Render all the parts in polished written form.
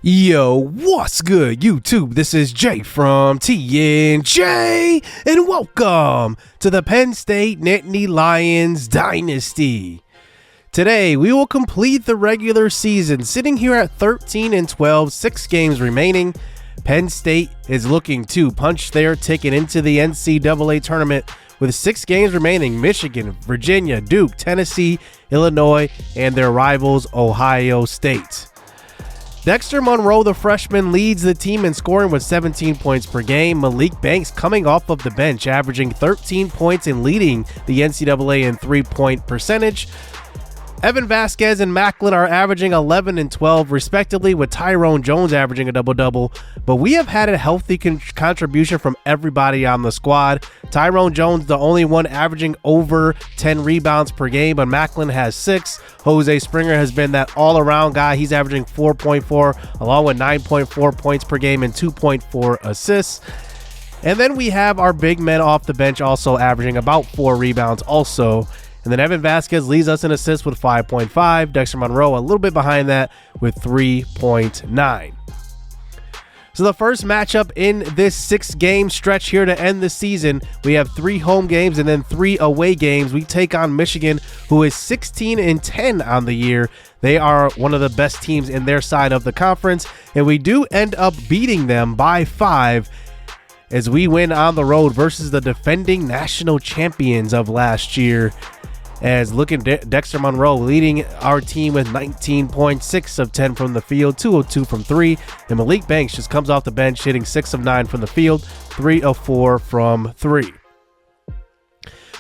Yo, what's good, YouTube? This is Jay from TNJ, and welcome to the Penn State Nittany Lions Dynasty. Today, we will complete the regular season, sitting here at 13-12, 6 games remaining. Penn State is looking to punch their ticket into the NCAA tournament with 6 games remaining. Michigan, Virginia, Duke, Tennessee, Illinois, and their rivals, Ohio State. Dexter Monroe, the freshman, leads the team in scoring with 17 points per game. Malik Banks coming off of the bench, averaging 13 points and leading the NCAA in three-point percentage. Evan Vasquez and Macklin are averaging 11 and 12 respectively, with Tyrone Jones averaging a double-double. But we have had a healthy contribution from everybody on the squad. Tyrone Jones, the only one averaging over 10 rebounds per game, but Macklin has 6. Jose Springer has been that all-around guy. He's averaging 4.4 along with 9.4 points per game and 2.4 assists. And then we have our big men off the bench also averaging about 4 rebounds also. And then Evan Vasquez leads us in assists with 5.5. Dexter Monroe a little bit behind that with 3.9. So the first matchup in this 6-game stretch here to end the season, we have 3 home games and then 3 away games. We take on Michigan, who is 16-10 on the year. They are one of the best teams in their side of the conference, and we do end up beating them by 5 as we win on the road versus the defending national champions of last year. As looking Dexter Monroe leading our team with 19.6 of 10 from the field, 2 of 2 from 3, and Malik Banks just comes off the bench hitting 6 of 9 from the field, 3 of 4 from 3.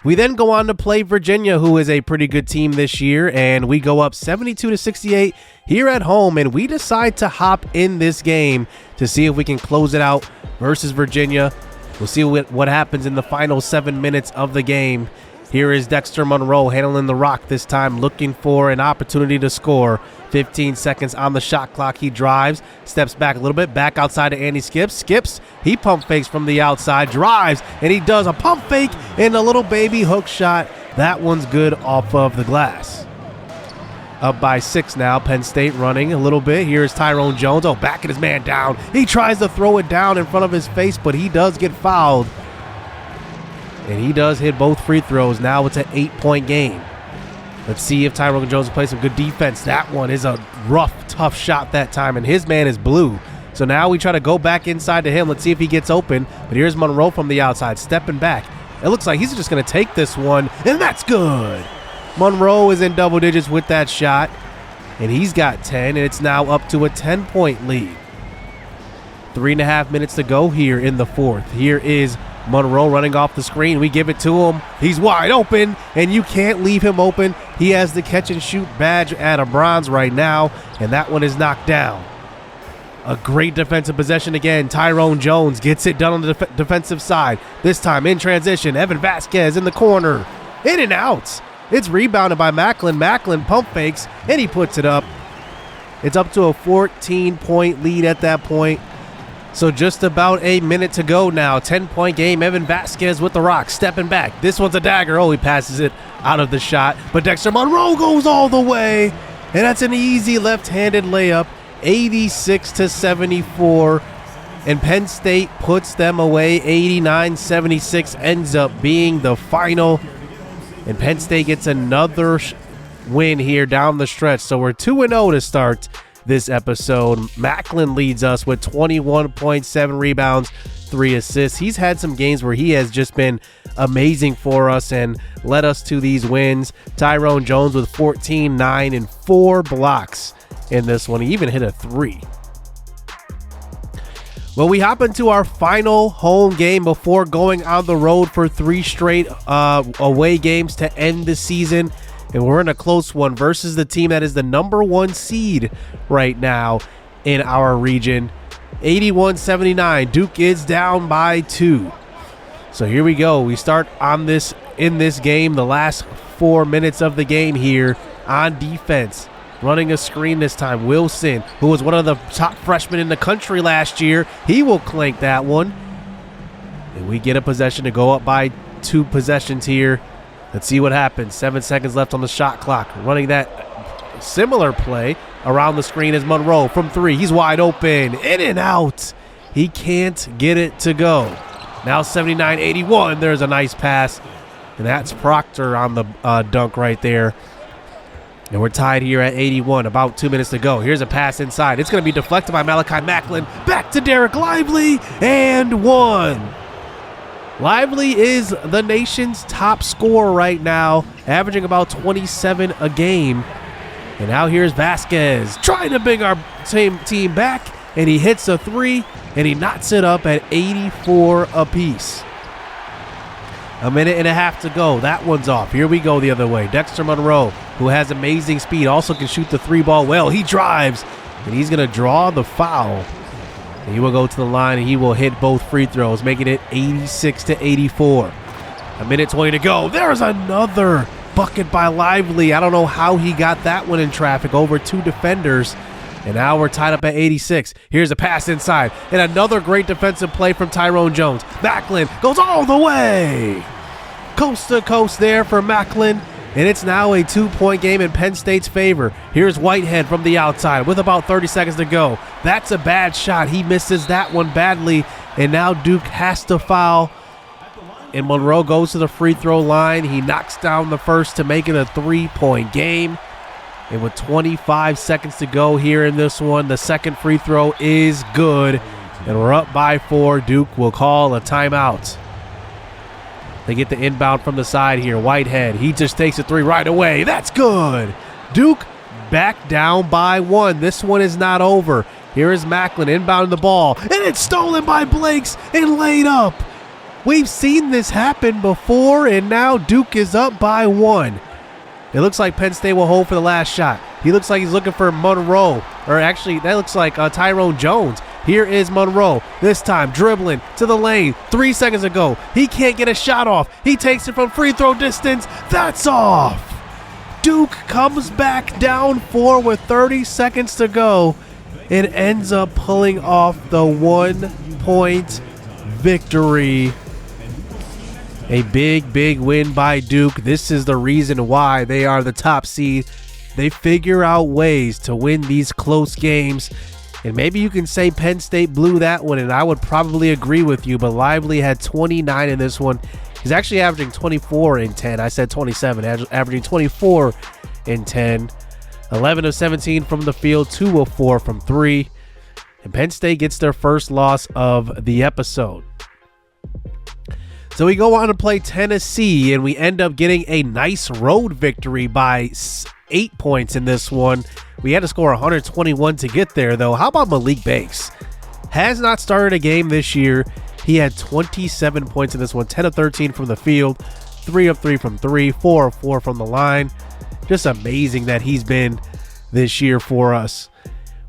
We then go on to play Virginia, who is a pretty good team this year, and we go up 72-68 here at home, and we decide to hop in this game to see if we can close it out versus Virginia. We'll see what happens in the final 7 minutes of the game. Here is Dexter Monroe handling the rock this time, looking for an opportunity to score. 15 seconds on the shot clock. He drives, steps back a little bit, back outside to Andy Skips. He pump fakes from the outside, drives, and he does a pump fake and a little baby hook shot. That one's good off of the glass. Up by 6 now. Penn State running a little bit. Here's Tyrone Jones. Oh, backing his man down. He tries to throw it down in front of his face, but he does get fouled. And he does hit both free throws. Now it's an 8-point game. Let's see if Tyrone Jones will play some good defense. That one is a rough, tough shot that time, and his man is blue. So now we try to go back inside to him. Let's see if he gets open. But here's Monroe from the outside, stepping back. It looks like he's just going to take this one, and that's good. Monroe is in double digits with that shot, and he's got 10, and it's now up to a 10-point lead. 3.5 minutes to go here in the fourth. Here is Monroe running off the screen. We give it to him. He's wide open, and you can't leave him open. He has the catch-and-shoot badge at a bronze right now, and that one is knocked down. A great defensive possession again. Tyrone Jones gets it done on the defensive side. This time in transition, Evan Vasquez in the corner. In and out. It's rebounded by Macklin. Macklin pump fakes, and he puts it up. It's up to a 14-point lead at that point. So just about a minute to go now. 10-point game. Evan Vasquez with the rock, stepping back. This one's a dagger. Oh, he passes it out of the shot. But Dexter Monroe goes all the way. And that's an easy left-handed layup. 86-74. And Penn State puts them away. 89-76 ends up being the final. And Penn State gets another win here down the stretch. So we're 2-0 to start this episode. Macklin leads us with 21.7 rebounds, 3 assists. He's had some games where he has just been amazing for us and led us to these wins. Tyrone Jones with 14, 9, and 4 blocks in this one. He even hit a 3. Well, we hop into our final home game before going on the road for 3 straight away games to end the season. And we're in a close one versus the team that is the number 1 seed right now in our region. 81-79. Duke is down by 2. So here we go. We start on this game, the last 4 minutes of the game here on defense. Running a screen this time. Wilson, who was one of the top freshmen in the country last year, he will clank that one. And we get a possession to go up by 2 possessions here. Let's see what happens. 7 seconds left on the shot clock. Running that similar play around the screen as Monroe from 3. He's wide open, in and out. He can't get it to go. Now 79-81. There's a nice pass, and that's Proctor on the dunk right there. And we're tied here at 81, about 2 minutes to go. Here's a pass inside. It's going to be deflected by Malachi Macklin. Back to Derek Lively, and one. Lively is the nation's top scorer right now, averaging about 27 a game. And now here's Vasquez trying to bring our team back, and he hits a 3, and he knocks it up at 84 apiece. A minute and a half to go. That one's off. Here we go the other way. Dexter Monroe, who has amazing speed, also can shoot the 3 ball well. He drives, and he's going to draw the foul. And he will go to the line, and he will hit both free throws, making it 86-84. A minute 20 to go. There's another bucket by Lively. I don't know how he got that one in traffic over 2 defenders. And now we're tied up at 86. Here's a pass inside. And another great defensive play from Tyrone Jones. Macklin goes all the way. Coast to coast there for Macklin. And it's now a 2-point game in Penn State's favor. Here's Whitehead from the outside with about 30 seconds to go. That's a bad shot. He misses that one badly. And now Duke has to foul. And Monroe goes to the free throw line. He knocks down the first to make it a 3-point game. And with 25 seconds to go here in this one, the second free throw is good. And we're up by 4. Duke will call a timeout. They get the inbound from the side here. Whitehead, he just takes a 3 right away. That's good. Duke back down by 1. This one is not over. Here is Macklin inbounding the ball. And it's stolen by Blakes and laid up. We've seen this happen before, and now Duke is up by 1. It looks like Penn State will hold for the last shot. He looks like he's looking for Monroe. Or actually, that looks like Tyrone Jones. Here is Monroe. This time, dribbling to the lane. 3 seconds ago. He can't get a shot off. He takes it from free throw distance. That's off. Duke comes back down 4 with 30 seconds to go. It ends up pulling off the 1-point victory. A big, big win by Duke. This is the reason why they are the top seed. They figure out ways to win these close games. And maybe you can say Penn State blew that one, and I would probably agree with you, but Lively had 29 in this one. He's actually averaging 24 in 10. I said 27, averaging 24 in 10. 11 of 17 from the field, 2 of 4 from 3. And Penn State gets their first loss of the episode. So we go on to play Tennessee, and we end up getting a nice road victory by 8 points in this one. We had to score 121 to get there, though. How about Malik Banks? Has not started a game this year. He had 27 points in this one, 10 of 13 from the field, 3 of 3 from 3, 4 of 4 from the line. Just amazing that he's been this year for us.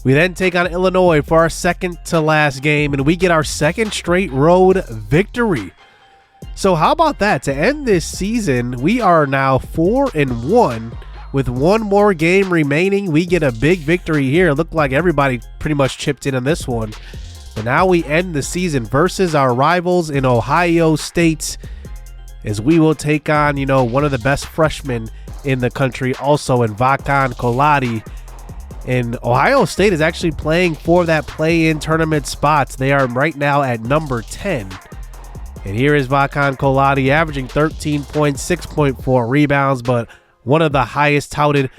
We then take on Illinois for our second to last game, and we get our second straight road victory. So how about that? To end this season, we are now 4-1 with one more game remaining. We get a big victory here. It looked like everybody pretty much chipped in on this one. But now we end the season versus our rivals in Ohio State, as we will take on, one of the best freshmen in the country, also in Vacan Colati. And Ohio State is actually playing for that play-in tournament spots. They are right now at number 10. And here is Vacan Colati averaging 13 points, 6.4 rebounds, but one of the highest touted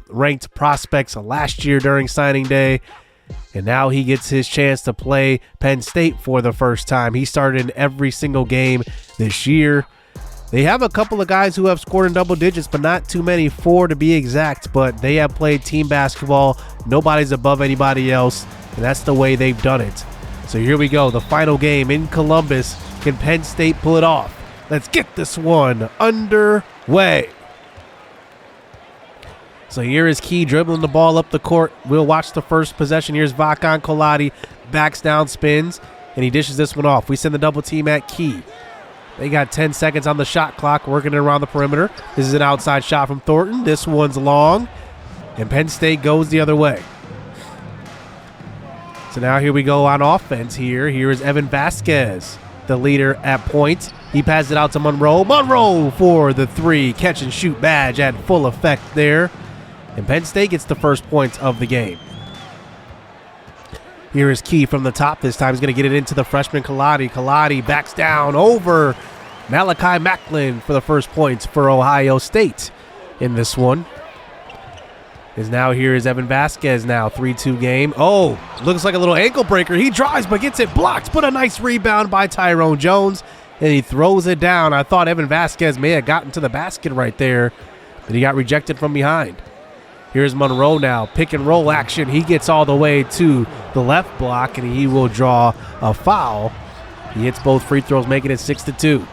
ranked prospects last year during signing day. And now he gets his chance to play Penn State for the first time. He started in every single game this year. They have a couple of guys who have scored in double digits, but not too many, 4 to be exact. But they have played team basketball. Nobody's above anybody else, and that's the way they've done it. So here we go, the final game in Columbus. Can Penn State pull it off? Let's get this one underway. So here is Key dribbling the ball up the court. We'll watch the first possession. Here's Vacan Colati, backs down, spins, and he dishes this one off. We send the double team at Key. They got 10 seconds on the shot clock, working it around the perimeter. This is an outside shot from Thornton. This one's long, and Penn State goes the other way. So now here we go on offense here. Here is Evan Vasquez, the leader at point. He passes it out to Monroe. Monroe for the 3. Catch and shoot badge at full effect there. And Penn State gets the first points of the game. Here is Key from the top this time. He's going to get it into the freshman Kaladi. Kaladi backs down over Malachi Macklin for the first points for Ohio State in this one. Here is Evan Vasquez now, 3-2 game. Oh, looks like a little ankle breaker. He drives but gets it blocked, but a nice rebound by Tyrone Jones, and he throws it down. I thought Evan Vasquez may have gotten to the basket right there, but he got rejected from behind. Here's Monroe now, pick and roll action. He gets all the way to the left block, and he will draw a foul. He hits both free throws, making it 6-2.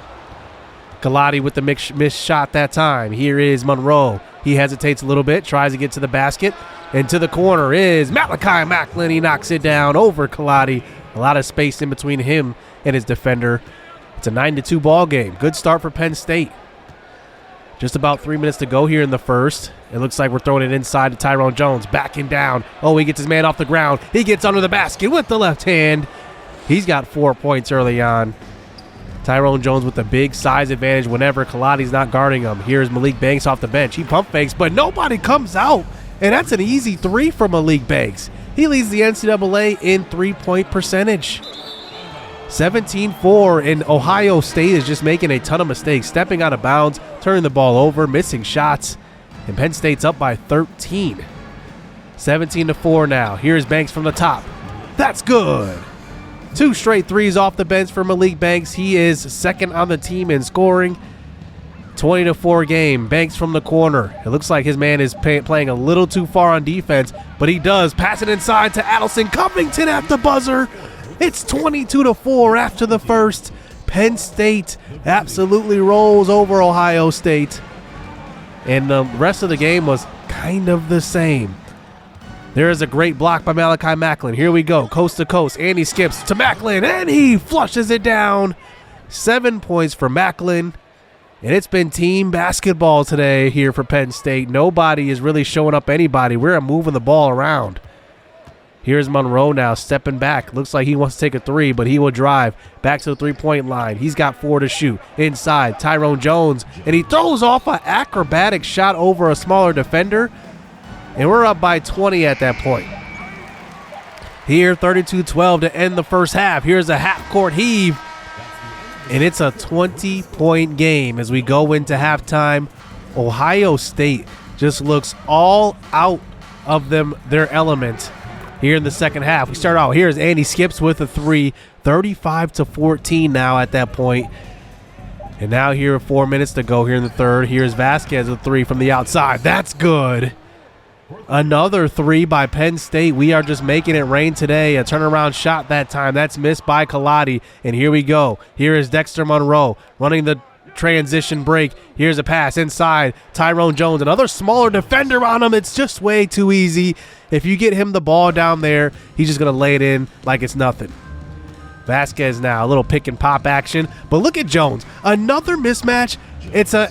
Kaladi with the missed shot that time. Here is Monroe. He hesitates a little bit, tries to get to the basket. And to the corner is Malachi Macklin. He knocks it down over Kaladi. A lot of space in between him and his defender. It's a 9-2 ball game. Good start for Penn State. Just about 3 minutes to go here in the first. It looks like we're throwing it inside to Tyrone Jones. Backing down. Oh, he gets his man off the ground. He gets under the basket with the left hand. He's got 4 points early on. Tyrone Jones with the big size advantage whenever Kaladi's not guarding him. Here's Malik Banks off the bench. He pump fakes, but nobody comes out. And that's an easy 3 for Malik Banks. He leads the NCAA in three-point percentage. 17-4, and Ohio State is just making a ton of mistakes. Stepping out of bounds, turning the ball over, missing shots. And Penn State's up by 13. 17-4 now. Here's Banks from the top. That's good. 2 straight threes off the bench for Malik Banks. He is second on the team in scoring. 20-4 game. Banks from the corner. It looks like his man is playing a little too far on defense, but he does. Pass it inside to Adelson Covington at the buzzer. It's 22-4 after the first. Penn State absolutely rolls over Ohio State. And the rest of the game was kind of the same. There is a great block by Malachi Macklin. Here we go, coast to coast. And he skips to Macklin, and he flushes it down. 7 points for Macklin. And it's been team basketball today here for Penn State. Nobody is really showing up anybody. We're moving the ball around. Here's Monroe now stepping back. Looks like he wants to take a 3, but he will drive back to the three-point line. He's got 4 to shoot. Inside, Tyrone Jones, and he throws off an acrobatic shot over a smaller defender. And we're up by 20 at that point. Here, 32-12 to end the first half. Here's a half-court heave. And it's a 20-point game as we go into halftime. Ohio State just looks all out of their element here in the second half. We start out. Here's Andy Skips with a 3. 35-14 now at that point. And now here 4 minutes to go here in the third. Here's Vasquez with 3 from the outside. That's good. Another 3 by Penn State. We are just making it rain today. A turnaround shot that time. That's missed by Kaladi. And here we go. Here is Dexter Monroe running the transition break. Here's a pass inside. Tyrone Jones, another smaller defender on him. It's just way too easy. If you get him the ball down there, he's just going to lay it in like it's nothing. Vasquez now, a little pick and pop action. But look at Jones. Another mismatch. It's a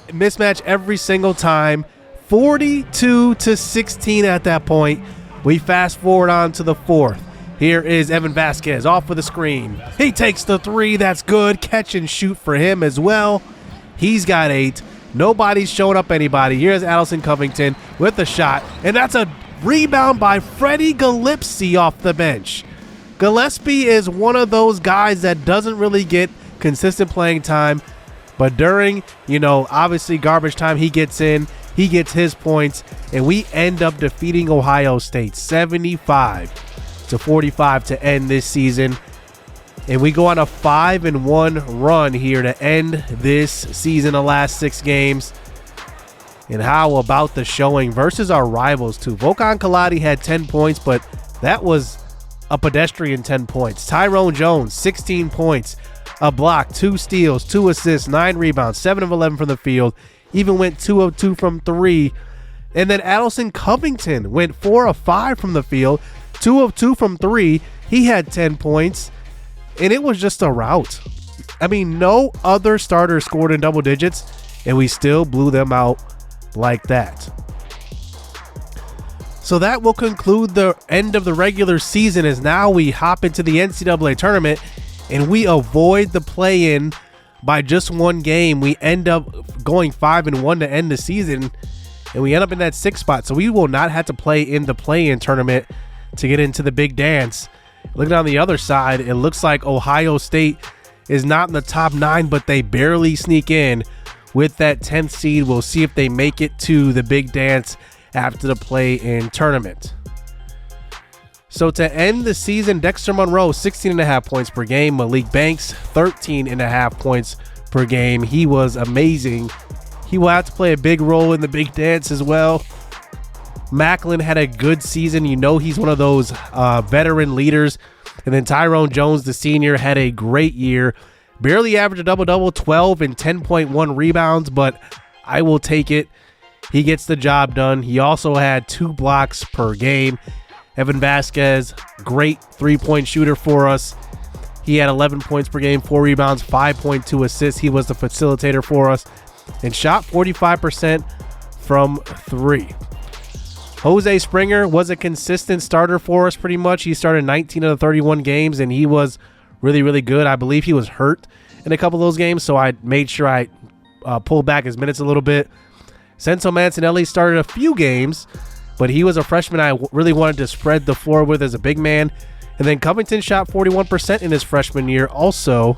mismatch every single time. 42-16 at that point. We fast forward on to the fourth. Here is Evan Vasquez off with a screen. He takes the 3. That's good. Catch and shoot for him as well. He's got 8. Nobody's showing up anybody. Here's Adelson Covington with a shot. And that's a rebound by Freddie Gillespie off the bench. Gillespie is one of those guys that doesn't really get consistent playing time. But during, obviously garbage time, he gets in. He gets his points, and we end up defeating Ohio State 75-45 to end this season. And we go on a 5-1 run here to end this season, the last 6 games. And how about the showing versus our rivals, too? Volkan Kaladi had 10 points, but that was a pedestrian 10 points. Tyrone Jones, 16 points, a block, 2 steals, 2 assists, 9 rebounds, 7 of 11 from the field. Even went 2 of 2 from 3. And then Adelson Covington went 4 of 5 from the field, 2 of 2 from 3. He had 10 points, and it was just a rout. I mean, no other starter scored in double digits, and we still blew them out like that. So that will conclude the end of the regular season, as now we hop into the NCAA tournament, and we avoid the play-in by just 1 game. We end up going 5-1 to end the season. and we end up in that 6th spot. So we will not have to play in the play-in tournament to get into the big dance. Looking on the other side, it looks like Ohio State is not in the top 9, but they barely sneak in with that 10th seed. We'll see if they make it to the big dance after the play-in tournament. So to end the season, Dexter Monroe, 16.5 points per game. Malik Banks, 13.5 points per game. He was amazing. He will have to play a big role in the big dance as well. Macklin had a good season. You know he's one of those veteran leaders. And then Tyrone Jones, the senior, had a great year. Barely averaged a double-double, 12 and 10.1 rebounds, but I will take it. He gets the job done. He also had 2 blocks per game. Evan Vasquez, great three-point shooter for us. He had 11 points per game, 4 rebounds, 5.2 assists. He was the facilitator for us and shot 45% from 3. Jose Springer was a consistent starter for us pretty much. He started 19 of the 31 games, and he was really, really good. I believe he was hurt in a couple of those games, so I made sure I pulled back his minutes a little bit. Senso Mancinelli started a few games, but he was a freshman I really wanted to spread the floor with as a big man. And then Covington shot 41% in his freshman year also.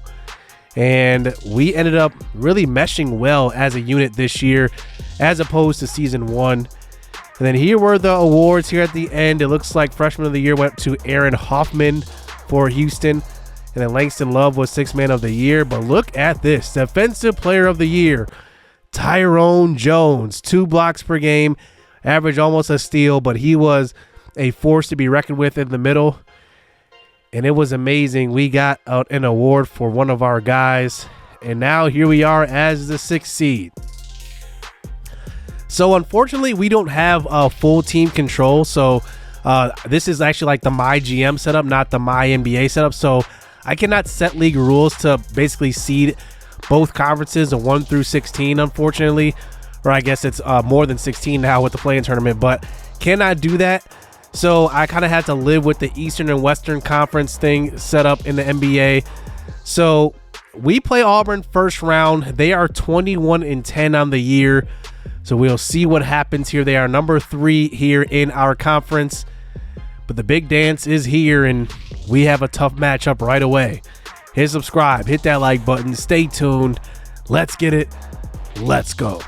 And we ended up really meshing well as a unit this year as opposed to season 1. And then here were the awards here at the end. It looks like freshman of the year went to Aaron Hoffman for Houston. And then Langston Love was 6th man of the year. But look at this. Defensive player of the year, Tyrone Jones, 2 blocks per game. Average almost a steal, but he was a force to be reckoned with in the middle. And it was amazing. We got an award for one of our guys. And now here we are as the 6th seed. So unfortunately, we don't have a full team control. So this is actually like the My GM setup, not the My NBA setup. So I cannot set league rules to basically seed both conferences of 1 through 16, unfortunately. Or I guess it's more than 16 now with the play-in tournament, but cannot do that. So I kind of had to live with the Eastern and Western Conference thing set up in the NBA. So we play Auburn first round. They are 21 and 10 on the year. So we'll see what happens here. They are number 3 here in our conference. But the big dance is here, and we have a tough matchup right away. Hit subscribe, hit that like button, stay tuned. Let's get it. Let's go.